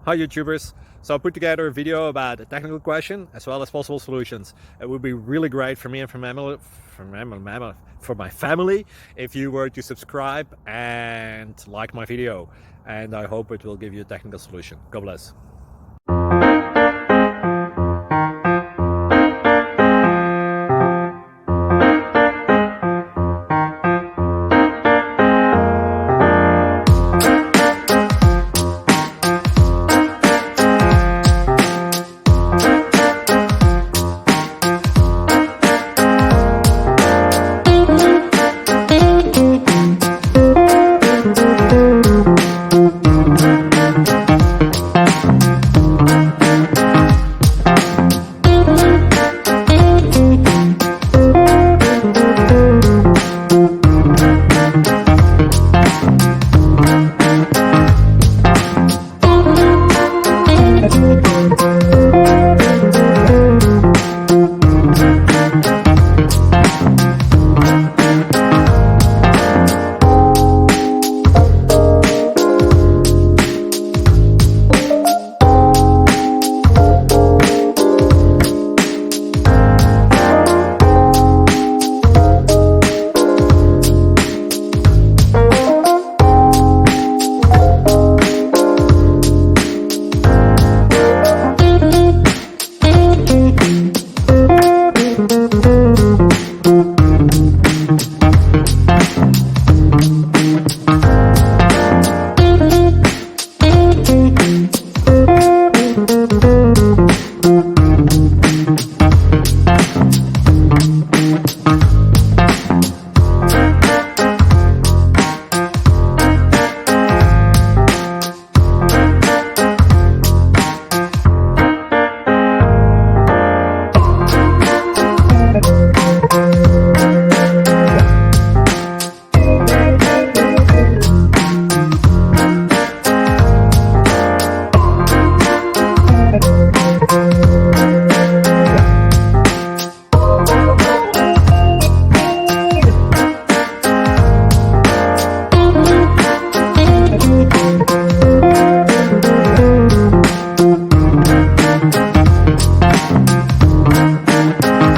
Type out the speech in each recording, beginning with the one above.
Hi YouTubers! So I put together a video about a technical question as well as possible solutions. It would be really great for me and for my family if you were to subscribe and like my video, and I hope it will give you a technical solution. God bless.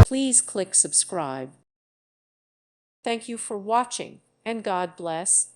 Please click subscribe. Thank you for watching, and God bless.